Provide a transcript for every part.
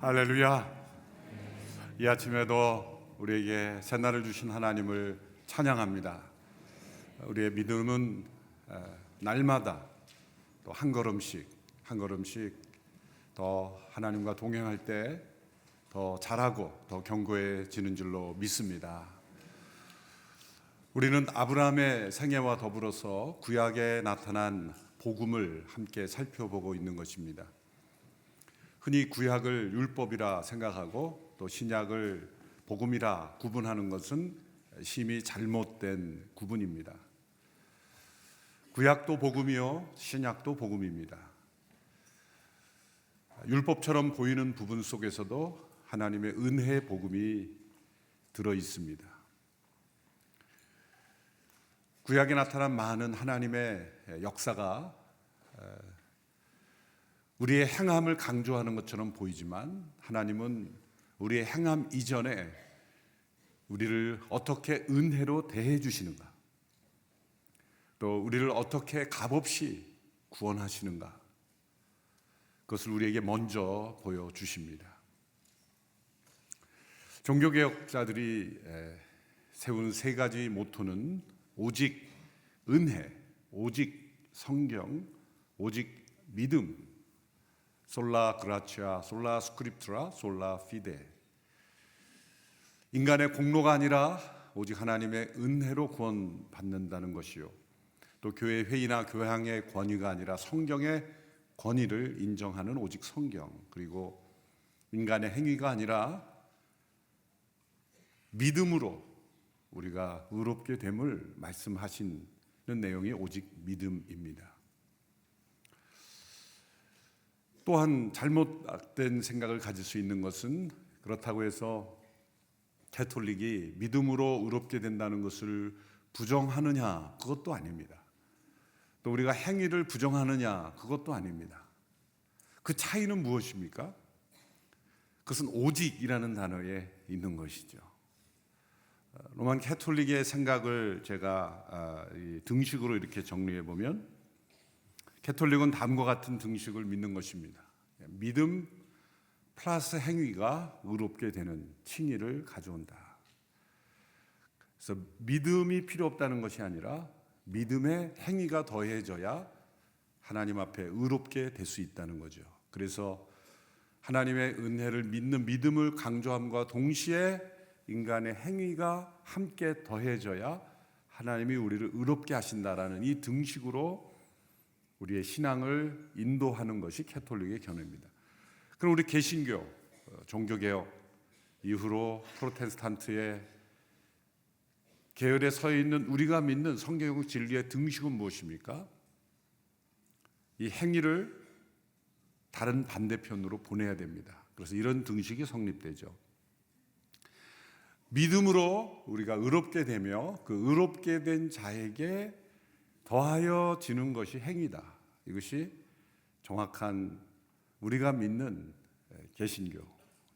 할렐루야. 이 아침에도 우리에게 새날을 주신 하나님을 찬양합니다. 우리의 믿음은 날마다 또 한 걸음씩 더 하나님과 동행할 때 더 잘하고 더 견고해지는 줄로 믿습니다. 우리는 아브라함의 생애와 더불어서 구약에 나타난 복음을 함께 살펴보고 있는 것입니다. 흔히 구약을 율법이라 생각하고 또 신약을 복음이라 구분하는 것은 심히 잘못된 구분입니다. 구약도 복음이요 신약도 복음입니다. 율법처럼 보이는 부분 속에서도 하나님의 은혜의 복음이 들어 있습니다. 구약에 나타난 많은 하나님의 역사가 우리의 행함을 강조하는 것처럼 보이지만 하나님은 우리의 행함 이전에 우리를 어떻게 은혜로 대해 주시는가, 또 우리를 어떻게 값없이 구원하시는가, 그것을 우리에게 먼저 보여주십니다. 종교개혁자들이 세운 세 가지 모토는 오직 은혜, 오직 성경, 오직 믿음, 솔라 그라치아, 솔라 스크립트라, 솔라 피데. 인간의 공로가 아니라 오직 하나님의 은혜로 구원받는다는 것이요, 또 교회 회의나 교양의 권위가 아니라 성경의 권위를 인정하는 오직 성경, 그리고 인간의 행위가 아니라 믿음으로 우리가 의롭게 됨을 말씀하시는 내용이 오직 믿음입니다. 또한 잘못된 생각을 가질 수 있는 것은, 그렇다고 해서 가톨릭이 믿음으로 의롭게 된다는 것을 부정하느냐, 그것도 아닙니다. 또 우리가 행위를 부정하느냐, 그것도 아닙니다. 그 차이는 무엇입니까? 그것은 오직이라는 단어에 있는 것이죠. 로만 가톨릭의 생각을 제가 등식으로 이렇게 정리해 보면, 가톨릭은 다음과 같은 등식을 믿는 것입니다. 믿음 플러스 행위가 의롭게 되는 칭의를 가져온다. 그래서 믿음이 필요 없다는 것이 아니라 믿음의 행위가 더해져야 하나님 앞에 의롭게 될 수 있다는 거죠. 그래서 하나님의 은혜를 믿는 믿음을 강조함과 동시에 인간의 행위가 함께 더해져야 하나님이 우리를 의롭게 하신다라는 이 등식으로 우리의 신앙을 인도하는 것이 가톨릭의 견해입니다. 그럼 우리 개신교, 종교개혁 이후로 프로테스탄트의 계열에 서 있는 우리가 믿는 성경 진리의 등식은 무엇입니까? 이 행위를 다른 반대편으로 보내야 됩니다. 그래서 이런 등식이 성립되죠. 믿음으로 우리가 의롭게 되며 그 의롭게 된 자에게 더하여 지는 것이 행위다. 이것이 정확한 우리가 믿는 개신교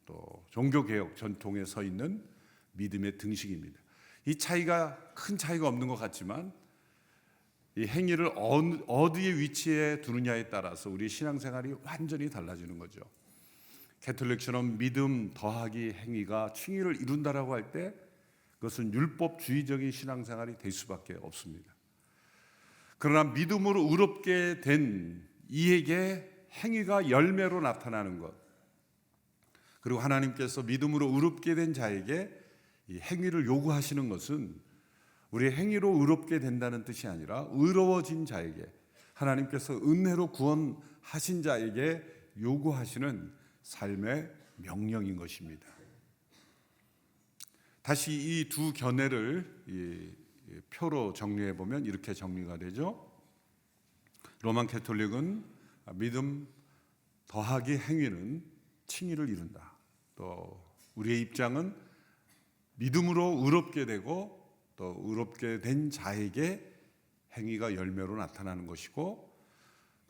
또 종교개혁 전통에 서 있는 믿음의 등식입니다. 이 차이가 큰 차이가 없는 것 같지만 이 행위를 어디에 위치해 두느냐에 따라서 우리 신앙생활이 완전히 달라지는 거죠. 가톨릭처럼 믿음 더하기 행위가 칭의를 이룬다라고 할 때 그것은 율법주의적인 신앙생활이 될 수밖에 없습니다. 그러나 믿음으로 의롭게 된 이에게 행위가 열매로 나타나는 것, 그리고 하나님께서 믿음으로 의롭게 된 자에게 이 행위를 요구하시는 것은 우리의 행위로 의롭게 된다는 뜻이 아니라 의로워진 자에게, 하나님께서 은혜로 구원하신 자에게 요구하시는 삶의 명령인 것입니다. 다시 이 두 견해를 표로 정리해 보면 이렇게 정리가 되죠. 로만 가톨릭은 믿음 더하기 행위는 칭의를 이룬다. 또 우리의 입장은 믿음으로 의롭게 되고 또 의롭게 된 자에게 행위가 열매로 나타나는 것이고,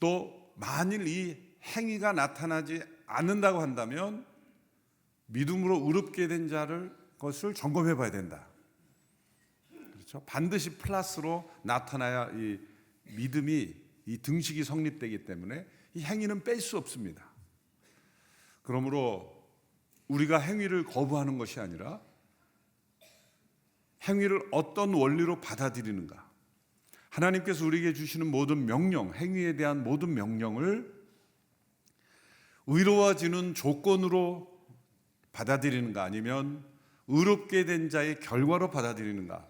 또 만일 이 행위가 나타나지 않는다고 한다면 믿음으로 의롭게 된 자를 것을 점검해 봐야 된다. 그렇죠? 반드시 플러스로 나타나야 이 믿음이, 이 등식이 성립되기 때문에 이 행위는 뺄 수 없습니다. 그러므로 우리가 행위를 거부하는 것이 아니라 행위를 어떤 원리로 받아들이는가. 하나님께서 우리에게 주시는 모든 명령, 행위에 대한 모든 명령을 의로워지는 조건으로 받아들이는가, 아니면 의롭게 된 자의 결과로 받아들이는가.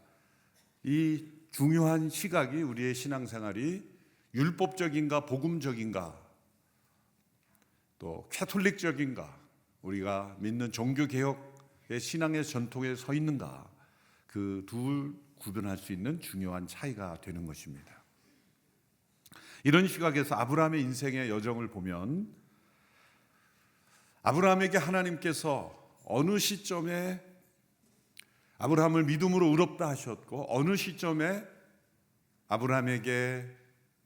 이 중요한 시각이 우리의 신앙생활이 율법적인가 복음적인가, 또 캐톨릭적인가, 우리가 믿는 종교개혁의 신앙의 전통에 서 있는가, 그 둘 구분할 수 있는 중요한 차이가 되는 것입니다. 이런 시각에서 아브라함의 인생의 여정을 보면 아브라함에게 하나님께서 어느 시점에 아브라함을 믿음으로 의롭다 하셨고 어느 시점에 아브라함에게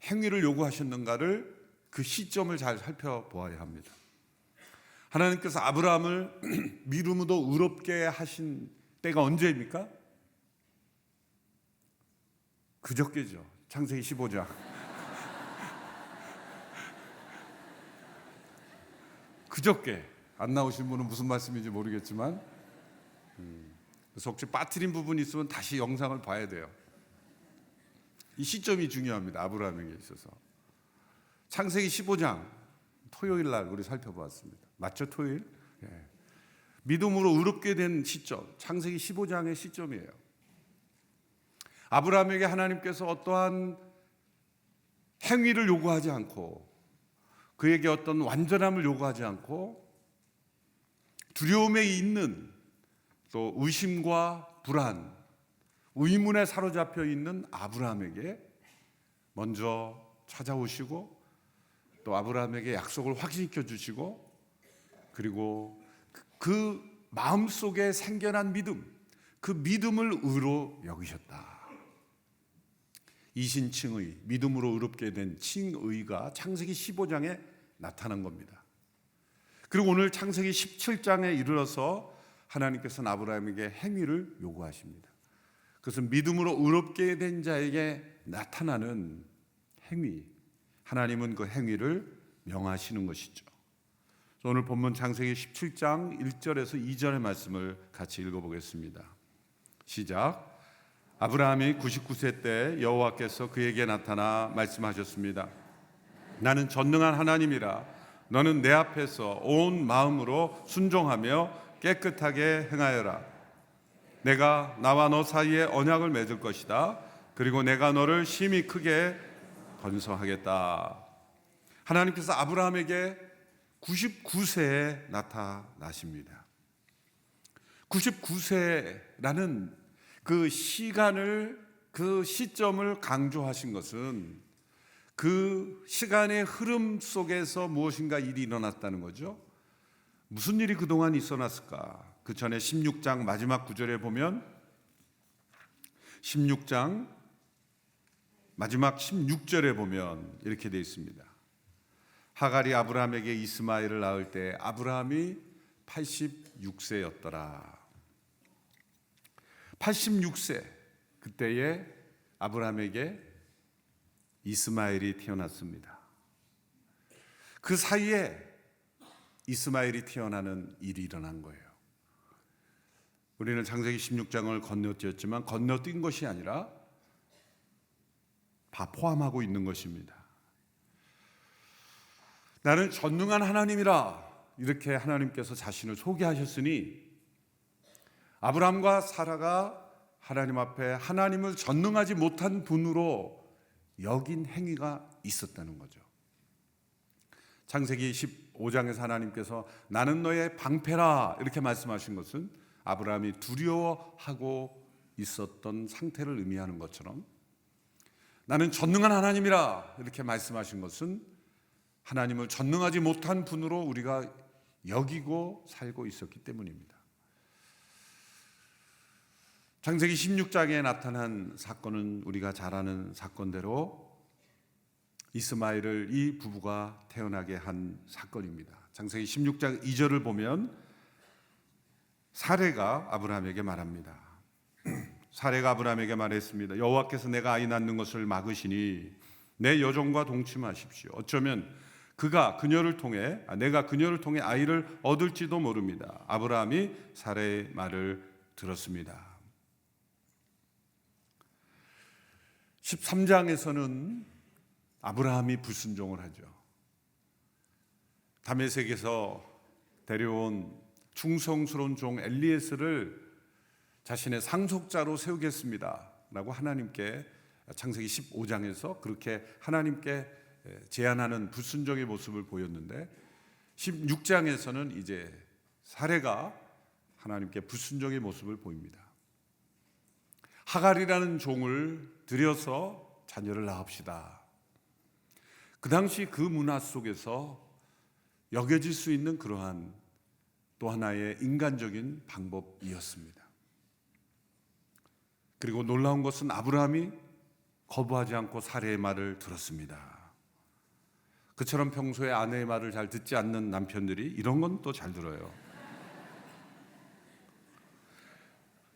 행위를 요구하셨는가를, 그 시점을 잘 살펴보아야 합니다. 하나님께서 아브라함을 믿음으로 의롭게 하신 때가 언제입니까? 그저께죠. 창세기 15장. 그저께. 안 나오신 분은 무슨 말씀인지 모르겠지만, 그래서 혹시 빠뜨린 부분이 있으면 다시 영상을 봐야 돼요. 이 시점이 중요합니다. 아브라함에게 있어서. 창세기 15장 토요일 날 우리 살펴보았습니다. 맞죠? 토요일? 예. 믿음으로 의롭게 된 시점, 창세기 15장의 시점이에요. 아브라함에게 하나님께서 어떠한 행위를 요구하지 않고, 그에게 어떤 완전함을 요구하지 않고, 두려움에 있는, 또 의심과 불안, 의문에 사로잡혀 있는 아브라함에게 먼저 찾아오시고, 또 아브라함에게 약속을 확신시켜 주시고, 그리고 그 마음속에 생겨난 믿음, 그 믿음을 의로 여기셨다. 이신칭의, 믿음으로 의롭게 된 칭의가 창세기 15장에 나타난 겁니다. 그리고 오늘 창세기 17장에 이르러서 하나님께서는 아브라함에게 행위를 요구하십니다. 그것은 믿음으로 의롭게 된 자에게 나타나는 행위, 하나님은 그 행위를 명하시는 것이죠. 오늘 본문 창세기 17장 1절에서 2절의 말씀을 같이 읽어보겠습니다. 시작. 아브라함이 99세 때 여호와께서 그에게 나타나 말씀하셨습니다. 나는 전능한 하나님이라. 너는 내 앞에서 온 마음으로 순종하며 깨끗하게 행하여라. 내가 나와 너 사이에 언약을 맺을 것이다. 그리고 내가 너를 심히 크게 번성하겠다. 하나님께서 아브라함에게 99세에 나타나십니다. 99세라는 그 시간을, 그 시점을 강조하신 것은 그 시간의 흐름 속에서 무엇인가 일이 일어났다는 거죠. 무슨 일이 그동안 있어났을까? 그 전에 16장 마지막 구절에 보면 16장 마지막 16절에 보면 이렇게 되어 있습니다. 하갈이 아브라함에게 이스마엘을 낳을 때 아브라함이 86세였더라. 86세, 그때에 아브라함에게 이스마엘이 태어났습니다. 그 사이에 이스마엘이 태어나는 일이 일어난 거예요. 우리는 창세기 16장을 건너뛰었지만 건너뛴 것이 아니라 다 포함하고 있는 것입니다. 나는 전능한 하나님이라, 이렇게 하나님께서 자신을 소개하셨으니 아브라함과 사라가 하나님 앞에 하나님을 전능하지 못한 분으로 여긴 행위가 있었다는 거죠. 창세기 15장에서 하나님께서 나는 너의 방패라 이렇게 말씀하신 것은 아브라함이 두려워하고 있었던 상태를 의미하는 것처럼, 나는 전능한 하나님이라 이렇게 말씀하신 것은 하나님을 전능하지 못한 분으로 우리가 여기고 살고 있었기 때문입니다. 창세기 16장에 나타난 사건은 우리가 잘 아는 사건대로 이스마엘을 이 부부가 태어나게 한 사건입니다. 창세기 16장 2절을 보면 사레가 아브라함에게 말합니다. 사레가 아브라함에게 말했습니다. 여호와께서 내가 아이 낳는 것을 막으시니 내 여종과 동침하십시오. 어쩌면 내가 그녀를 통해 아이를 얻을지도 모릅니다. 아브라함이 사라의 말을 들었습니다. 13장에서는 아브라함이 불순종을 하죠. 다메섹에서 데려온 충성스러운 종 엘리에스를 자신의 상속자로 세우겠습니다 라고 하나님께 창세기 15장에서 그렇게 하나님께 제안하는 불순종의 모습을 보였는데, 16장에서는 이제 사레가 하나님께 불순종의 모습을 보입니다. 하갈이라는 종을 들여서 자녀를 낳읍시다. 그 당시 그 문화 속에서 여겨질 수 있는 그러한 또 하나의 인간적인 방법이었습니다. 그리고 놀라운 것은 아브라함이 거부하지 않고 사레의 말을 들었습니다. 그처럼 평소에 아내의 말을 잘 듣지 않는 남편들이 이런 건 또 잘 들어요.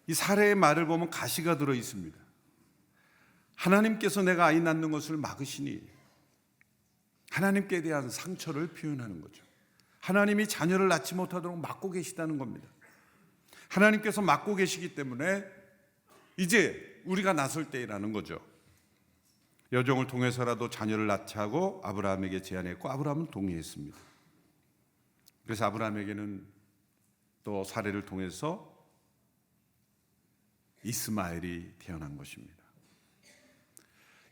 이 사레의 말을 보면 가시가 들어 있습니다. 하나님께서 내가 아이 낳는 것을 막으시니, 하나님께 대한 상처를 표현하는 거죠. 하나님이 자녀를 낳지 못하도록 막고 계시다는 겁니다. 하나님께서 막고 계시기 때문에 이제 우리가 나설 때라는 거죠. 여종을 통해서라도 자녀를 낳게 하고 아브라함에게 제안했고, 아브라함은 동의했습니다. 그래서 아브라함에게는 또 사레를 통해서 이스마엘이 태어난 것입니다.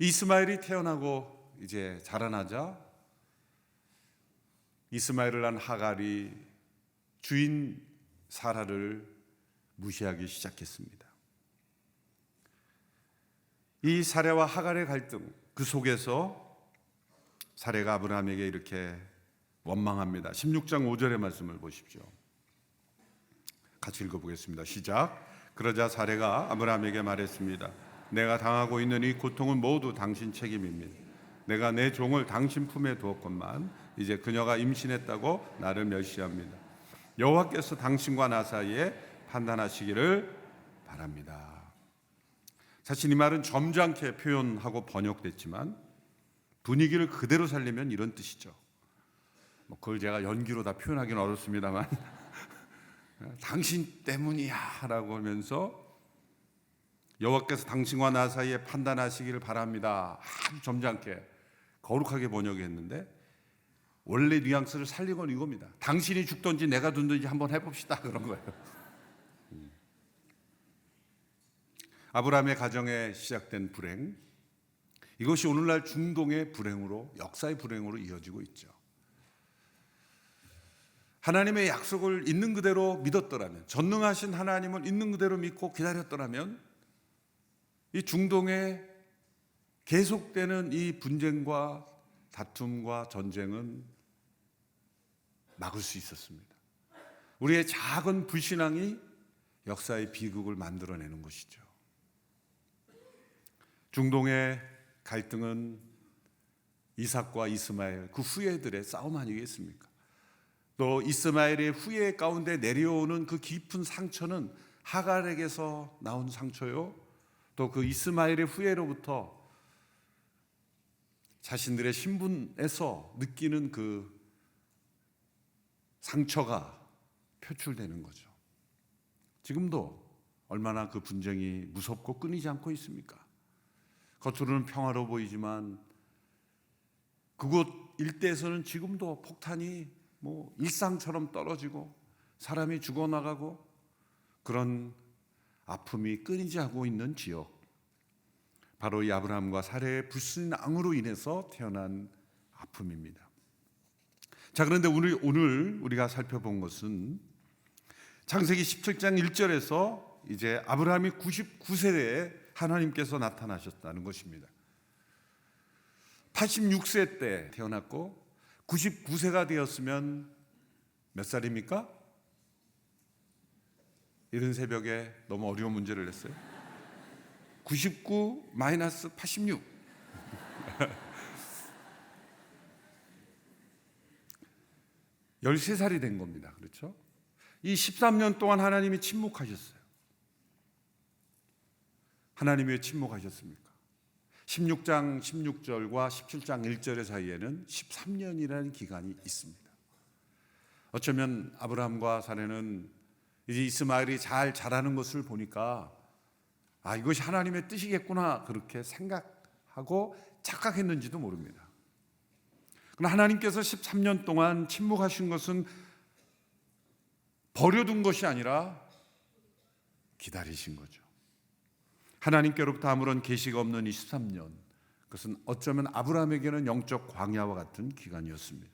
이스마엘이 태어나고 이제 자라나자 이스마엘을 낳은 하갈이 주인 사라를 무시하기 시작했습니다. 이 사레와 하갈의 갈등, 그 속에서 사레가 아브라함에게 이렇게 원망합니다. 16장 5절의 말씀을 보십시오. 같이 읽어보겠습니다. 시작. 그러자 사레가 아브라함에게 말했습니다. 내가 당하고 있는 이 고통은 모두 당신 책임입니다. 내가 내 종을 당신 품에 두었건만 이제 그녀가 임신했다고 나를 멸시합니다. 여호와께서 당신과 나 사이에 판단하시기를 바랍니다. 사실 이 말은 점잖게 표현하고 번역됐지만 분위기를 그대로 살리면 이런 뜻이죠. 그걸 제가 연기로 다 표현하기는 어렵습니다만 당신 때문이야 라고 하면서 여호와께서 당신과 나 사이에 판단하시기를 바랍니다. 아주 점잖게 거룩하게 번역했는데 원래 뉘앙스를 살린 건 이겁니다. 당신이 죽든지 내가 죽든지 한번 해봅시다, 그런 거예요. 아브라함의 가정에 시작된 불행, 이것이 오늘날 중동의 불행으로, 역사의 불행으로 이어지고 있죠. 하나님의 약속을 있는 그대로 믿었더라면, 전능하신 하나님을 있는 그대로 믿고 기다렸더라면 이 중동에 계속되는 이 분쟁과 다툼과 전쟁은 막을 수 있었습니다. 우리의 작은 불신앙이 역사의 비극을 만들어내는 것이죠. 중동의 갈등은 이삭과 이스마엘, 그 후예들의 싸움 아니겠습니까? 또 이스마엘의 후예 가운데 내려오는 그 깊은 상처는 하갈에게서 나온 상처요, 또 그 이스마엘의 후예로부터 자신들의 신분에서 느끼는 그 상처가 표출되는 거죠. 지금도 얼마나 그 분쟁이 무섭고 끊이지 않고 있습니까? 겉으로는 평화로워 보이지만 그곳 일대에서는 지금도 폭탄이 일상처럼 떨어지고 사람이 죽어나가고 그런 아픔이 끊이지 않고 있는 지역, 바로 이 아브라함과 사레의 불순앙으로 인해서 태어난 아픔입니다. 자, 그런데 오늘 우리가 살펴본 것은 창세기 17장 1절에서 이제 아브라함이 99세에 하나님께서 나타나셨다는 것입니다. 86세 때 태어났고 99세가 되었으면 몇 살입니까? 이른 새벽에 너무 어려운 문제를 냈어요. 99 마이너스 86. 13살이 된 겁니다. 그렇죠? 이 13년 동안 하나님이 침묵하셨어요. 하나님이 왜 침묵하셨습니까? 16장 16절과 17장 1절 사이에는 13년이라는 기간이 있습니다. 어쩌면 아브라함과 사라는 이제 이스마엘이 잘 자라는 것을 보니까 이것이 하나님의 뜻이겠구나 그렇게 생각하고 착각했는지도 모릅니다. 그러나 하나님께서 13년 동안 침묵하신 것은 버려둔 것이 아니라 기다리신 거죠. 하나님께로부터 아무런 계시가 없는 이 13년, 그것은 어쩌면 아브라함에게는 영적 광야와 같은 기간이었습니다.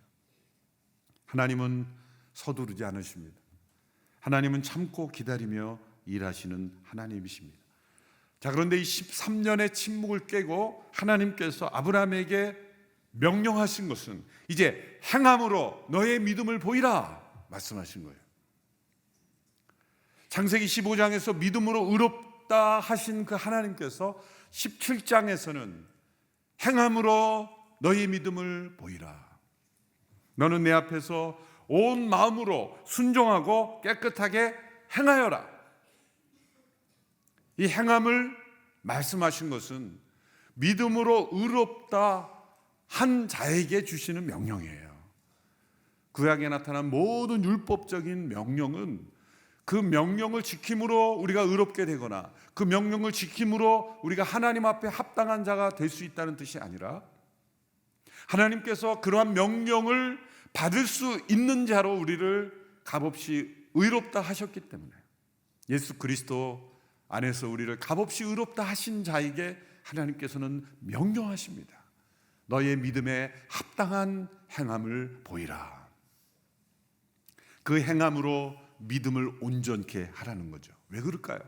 하나님은 서두르지 않으십니다. 하나님은 참고 기다리며 일하시는 하나님이십니다. 자, 그런데 이 13년의 침묵을 깨고 하나님께서 아브라함에게 명령하신 것은 이제 행함으로 너의 믿음을 보이라 말씀하신 거예요. 창세기 15장에서 믿음으로 의롭다 하신 그 하나님께서 17장에서는 행함으로 너의 믿음을 보이라. 너는 내 앞에서 온 마음으로 순종하고 깨끗하게 행하여라. 이 행함을 말씀하신 것은 믿음으로 의롭다 한 자에게 주시는 명령이에요. 구약에 나타난 모든 율법적인 명령은 그 명령을 지킴으로 우리가 의롭게 되거나 그 명령을 지킴으로 우리가 하나님 앞에 합당한 자가 될 수 있다는 뜻이 아니라 하나님께서 그러한 명령을 받을 수 있는 자로 우리를 값없이 의롭다 하셨기 때문에 예수 그리스도 안에서 우리를 값없이 의롭다 하신 자에게 하나님께서는 명령하십니다. 너의 믿음에 합당한 행함을 보이라. 그 행함으로 믿음을 온전케 하라는 거죠. 왜 그럴까요?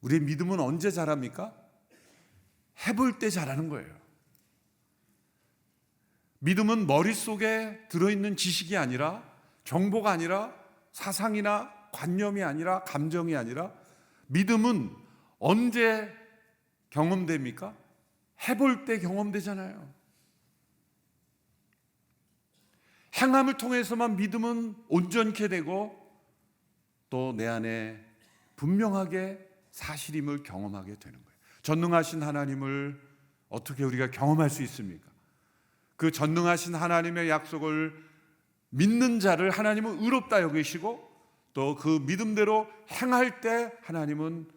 우리의 믿음은 언제 자랍니까? 해볼 때 자라는 거예요. 믿음은 머릿속에 들어있는 지식이 아니라, 정보가 아니라, 사상이나 관념이 아니라, 감정이 아니라, 믿음은 언제 경험됩니까? 해볼 때 경험되잖아요. 행함을 통해서만 믿음은 온전케 되고 또 내 안에 분명하게 사실임을 경험하게 되는 거예요. 전능하신 하나님을 어떻게 우리가 경험할 수 있습니까? 그 전능하신 하나님의 약속을 믿는 자를 하나님은 의롭다 여기시고 또 그 믿음대로 행할 때 하나님은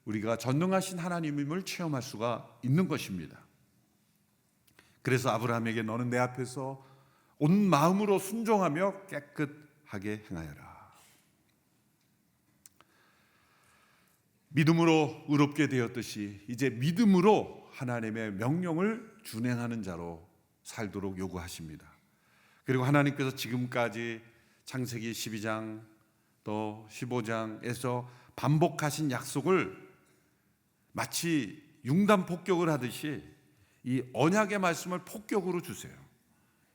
우리가 전능하신 하나님임을 체험할 수가 있는 것입니다. 그래서 아브라함에게 너는 내 앞에서 온 마음으로 순종하며 깨끗하게 행하여라. 믿음으로 의롭게 되었듯이 이제 믿음으로 하나님의 명령을 준행하는 자로 살도록 요구하십니다. 그리고 하나님께서 지금까지 창세기 12장 또 15장에서 반복하신 약속을 마치 융단 폭격을 하듯이 이 언약의 말씀을 폭격으로 주세요.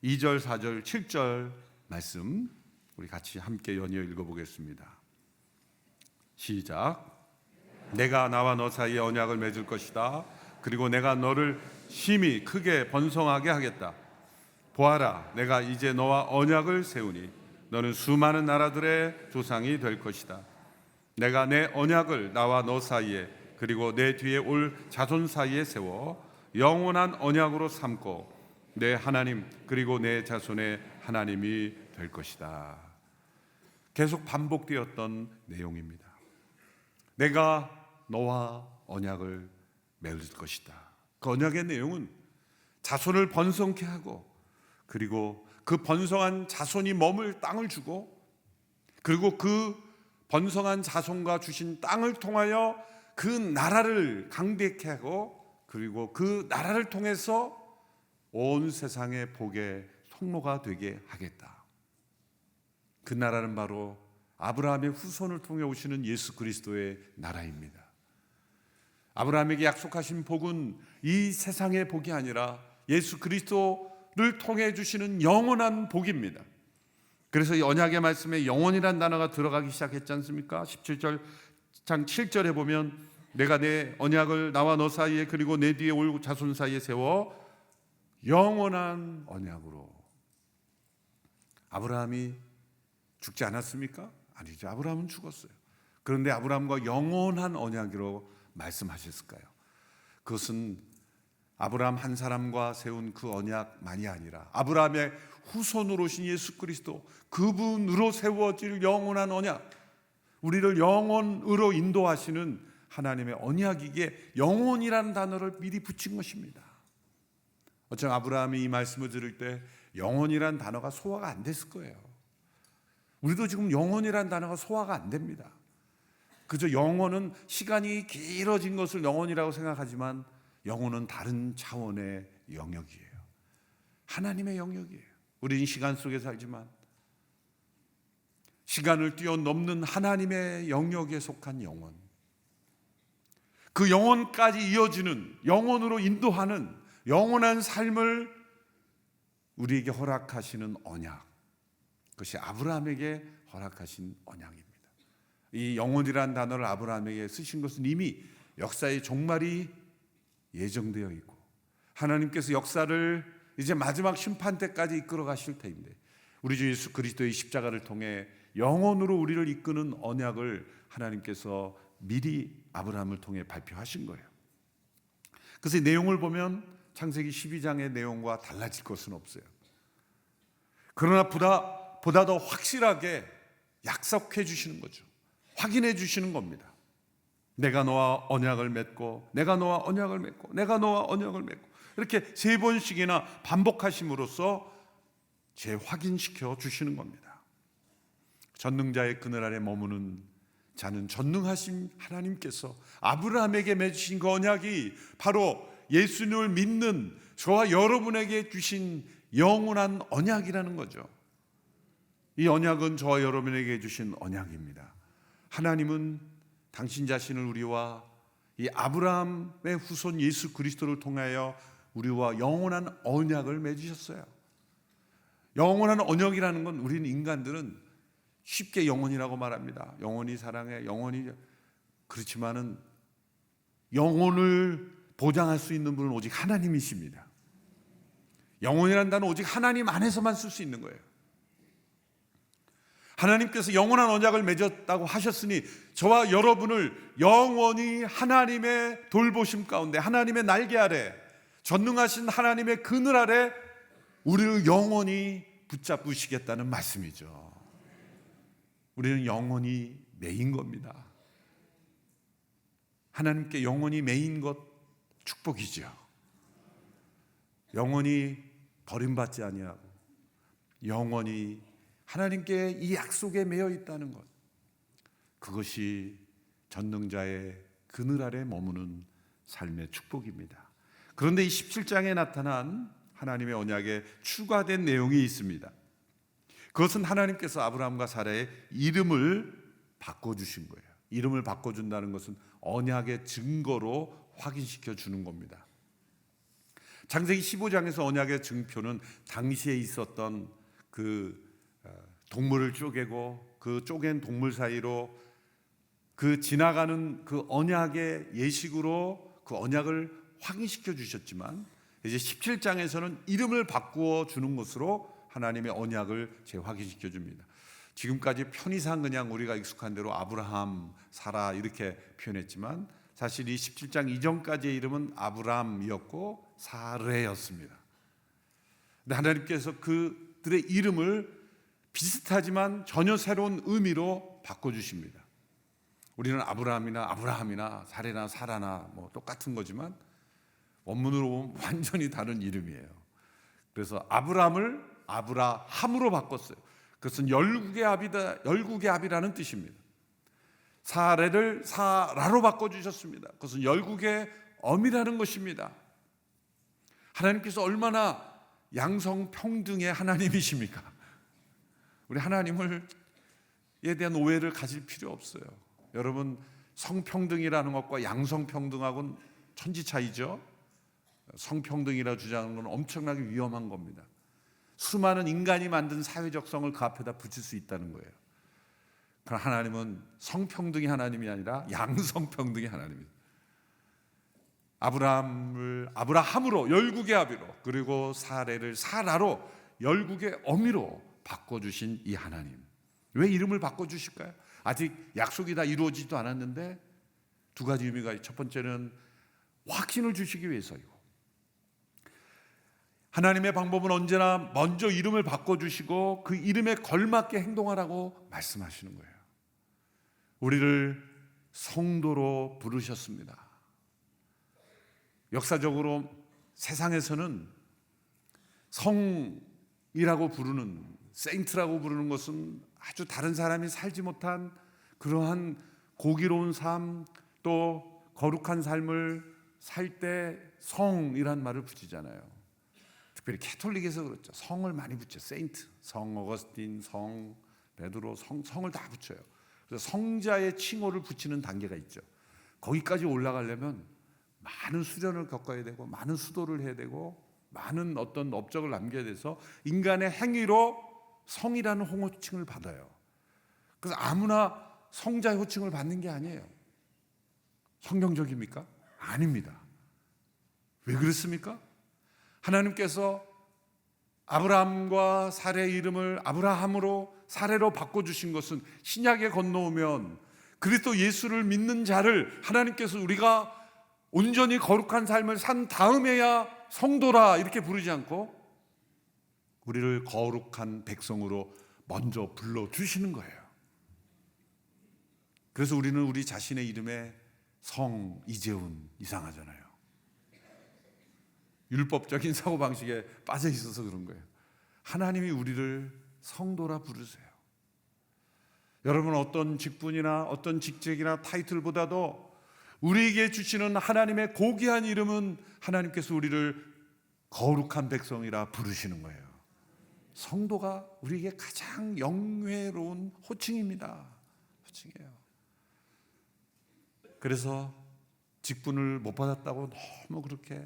2절, 4절, 7절 말씀 우리 같이 함께 연이어 읽어보겠습니다. 시작. 내가 나와 너 사이에 언약을 맺을 것이다. 그리고 내가 너를 심히 크게 번성하게 하겠다. 보아라, 내가 이제 너와 언약을 세우니 너는 수많은 나라들의 조상이 될 것이다. 내가 내 언약을 나와 너 사이에 그리고 내 뒤에 올 자손 사이에 세워 영원한 언약으로 삼고 내 하나님 그리고 내 자손의 하나님이 될 것이다. 계속 반복되었던 내용입니다. 내가 너와 언약을 맺을 것이다. 그 언약의 내용은 자손을 번성케 하고 그리고 그 번성한 자손이 머물 땅을 주고 그리고 그 번성한 자손과 주신 땅을 통하여 그 나라를 강대케 하고 그리고 그 나라를 통해서 온 세상의 복의 통로가 되게 하겠다. 그 나라는 바로 아브라함의 후손을 통해 오시는 예수 그리스도의 나라입니다. 아브라함에게 약속하신 복은 이 세상의 복이 아니라 예수 그리스도를 통해 주시는 영원한 복입니다. 그래서 이 언약의 말씀에 영원이란 단어가 들어가기 시작했지 않습니까? 17절 장 7절에 보면 내가 내 언약을 나와 너 사이에 그리고 내 뒤에 올 자손 사이에 세워 영원한 언약으로. 아브라함이 죽지 않았습니까? 아니죠. 아브라함은 죽었어요. 그런데 아브라함과 영원한 언약으로 말씀하셨을까요? 그것은 아브라함 한 사람과 세운 그 언약만이 아니라 아브라함의 후손으로 오신 예수 그리스도, 그분으로 세워질 영원한 언약, 우리를 영원으로 인도하시는 하나님의 언약이기에 영원이라는 단어를 미리 붙인 것입니다. 어쩌면 아브라함이 이 말씀을 들을 때 영원이라는 단어가 소화가 안 됐을 거예요. 우리도 지금 영원이라는 단어가 소화가 안 됩니다. 그저 영혼은 시간이 길어진 것을 영혼이라고 생각하지만 영혼은 다른 차원의 영역이에요. 하나님의 영역이에요. 우리는 시간 속에 살지만 시간을 뛰어넘는 하나님의 영역에 속한 영혼, 그 영혼까지 이어지는, 영혼으로 인도하는 영원한 삶을 우리에게 허락하시는 언약, 그것이 아브라함에게 허락하신 언약입니다. 이 영혼이라는 단어를 아브라함에게 쓰신 것은 이미 역사의 종말이 예정되어 있고 하나님께서 역사를 이제 마지막 심판 때까지 이끌어 가실 터인데, 우리 주 예수 그리스도의 십자가를 통해 영혼으로 우리를 이끄는 언약을 하나님께서 미리 아브라함을 통해 발표하신 거예요. 그래서 이 내용을 보면 창세기 12장의 내용과 달라질 것은 없어요. 그러나 보다 더 확실하게 약속해 주시는 거죠. 확인해 주시는 겁니다. 내가 너와 언약을 맺고, 내가 너와 언약을 맺고, 내가 너와 언약을 맺고, 이렇게 3번씩이나 반복하심으로써 재확인시켜 주시는 겁니다. 전능자의 그늘 아래 머무는 자는 전능하신 하나님께서 아브라함에게 맺으신 그 언약이 바로 예수님을 믿는 저와 여러분에게 주신 영원한 언약이라는 거죠. 이 언약은 저와 여러분에게 주신 언약입니다. 하나님은 당신 자신을 우리와 이 아브라함의 후손 예수 그리스도를 통하여 우리와 영원한 언약을 맺으셨어요. 영원한 언약이라는 건 우리는 인간들은 쉽게 영원이라고 말합니다. 영원히 사랑해, 영원히. 그렇지만은 영혼을 보장할 수 있는 분은 오직 하나님이십니다. 영혼이라는 단어는 오직 하나님 안에서만 쓸 수 있는 거예요. 하나님께서 영원한 언약을 맺었다고 하셨으니 저와 여러분을 영원히 하나님의 돌보심 가운데, 하나님의 날개 아래, 전능하신 하나님의 그늘 아래 우리를 영원히 붙잡으시겠다는 말씀이죠. 우리는 영원히 매인 겁니다. 하나님께 영원히 매인 것 축복이죠. 영원히 버림받지 아니하고 영원히 하나님께 이 약속에 매여 있다는 것, 그것이 전능자의 그늘 아래 머무는 삶의 축복입니다. 그런데 이 17장에 나타난 하나님의 언약에 추가된 내용이 있습니다. 그것은 하나님께서 아브라함과 사라의 이름을 바꿔주신 거예요. 이름을 바꿔준다는 것은 언약의 증거로 확인시켜 주는 겁니다. 창세기 15장에서 언약의 증표는 당시에 있었던 그 동물을 쪼개고 그 쪼갠 동물 사이로 그 지나가는 그 언약의 예식으로 그 언약을 확인시켜 주셨지만, 이제 17장에서는 이름을 바꾸어 주는 것으로 하나님의 언약을 재확인시켜 줍니다. 지금까지 편의상 그냥 우리가 익숙한 대로 아브라함, 사라 이렇게 표현했지만 사실 이 17장 이전까지의 이름은 아브람이었고 사레였습니다. 근데 하나님께서 그들의 이름을 비슷하지만 전혀 새로운 의미로 바꿔주십니다. 우리는 아브라함이나 사레나 사라나 뭐 똑같은 거지만 원문으로 보면 완전히 다른 이름이에요. 그래서 아브람을 아브라함으로 바꿨어요. 그것은 열국의 합이라는 뜻입니다. 사레를 사라로 바꿔주셨습니다. 그것은 열국의 엄이라는 것입니다. 하나님께서 얼마나 양성평등의 하나님이십니까? 우리 하나님에 대한 오해를 가질 필요 없어요. 여러분, 성평등이라는 것과 양성평등하고는 천지 차이죠. 성평등이라고 주장하는 건 엄청나게 위험한 겁니다. 수많은 인간이 만든 사회적 성을 그 앞에다 붙일 수 있다는 거예요. 그러나 하나님은 성평등의 하나님이 아니라 양성평등의 하나님입니다. 아브라함을 아브라함으로 열국의 아비로, 그리고 사레를 사라로 열국의 어미로 바꿔주신 이 하나님, 왜 이름을 확신을 주시기 위해서이고, 하나님의 방법은 언제나 먼저 이름을 바꿔주시고 그 이름에 걸맞게 행동하라고 말씀하시는 거예요. 우리를 성도로 부르셨습니다. 역사적으로 세상에서는 성이라고 부르는, 세인트라고 부르는 것은 아주 다른 사람이 살지 못한 그러한 고기로운 삶, 또 거룩한 삶을 살 때 성이란 말을 붙이잖아요. 특별히 캐톨릭에서 그렇죠. 성을 많이 붙여요. 세인트, 성 어거스틴, 성 베드로, 성을 다 붙여요. 그래서 성자의 칭호를 붙이는 단계가 있죠. 거기까지 올라가려면 많은 수련을 겪어야 되고, 많은 수도를 해야 되고, 많은 어떤 업적을 남겨야 돼서 인간의 행위로 성이라는 호칭을 받아요. 그래서 아무나 성자의 호칭을 받는 게 아니에요. 성경적입니까? 아닙니다. 왜 그렇습니까? 하나님께서 아브라함과 사레의 이름을 아브라함으로 사레로 바꿔주신 것은 신약에 건너오면 그리스도 예수를 믿는 자를 하나님께서 우리가 온전히 거룩한 삶을 산 다음에야 성도라 이렇게 부르지 않고 우리를 거룩한 백성으로 먼저 불러주시는 거예요. 그래서 우리는 우리 자신의 이름에 성 이재훈 이상하잖아요. 율법적인 사고방식에 빠져 있어서 그런 거예요. 하나님이 우리를 성도라 부르세요. 여러분, 어떤 직분이나 어떤 직책이나 타이틀보다도 우리에게 주시는 하나님의 고귀한 이름은 하나님께서 우리를 거룩한 백성이라 부르시는 거예요. 성도가 우리에게 가장 영예로운 호칭입니다. 호칭이에요. 그래서 직분을 못 받았다고 너무 그렇게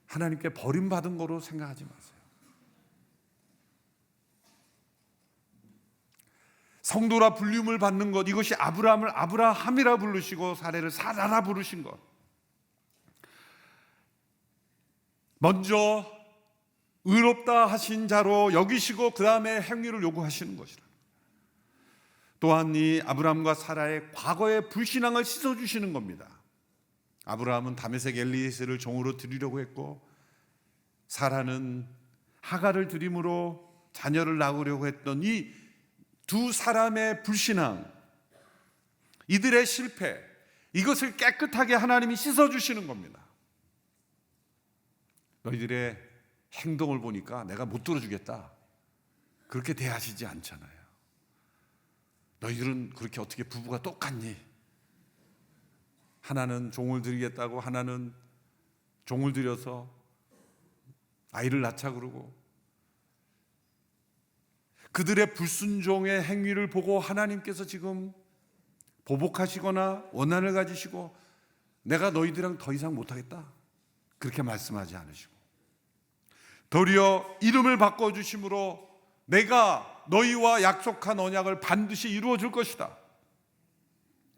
하나님께 버림받은 거로 생각하지 마세요. 성도라 불림을 받는 것, 이것이 아브라함을 아브라함이라 부르시고 사레를 사라라 부르신 것, 먼저 의롭다 하신 자로 여기시고 그 다음에 행위를 요구하시는 것이라. 또한 이 아브라함과 사라의 과거의 불신앙을 씻어주시는 겁니다. 아브라함은 다메섹 엘리에셀을 종으로 드리려고 했고, 사라는 하갈을 드림으로 자녀를 낳으려고 했던 이 두 사람의 불신앙, 이들의 실패, 이것을 깨끗하게 하나님이 씻어주시는 겁니다. 너희들의 행동을 보니까 내가 못 들어주겠다, 그렇게 대하시지 않잖아요. 너희들은 그렇게 어떻게 부부가 똑같니? 하나는 종을 드리겠다고 하나는 종을 들여서 아이를 낳자 그러고, 그들의 불순종의 행위를 보고 하나님께서 지금 보복하시거나 원한을 가지시고 내가 너희들이랑 더 이상 못하겠다 그렇게 말씀하지 않으시고, 도리어 이름을 바꿔주심으로 내가 너희와 약속한 언약을 반드시 이루어 줄 것이다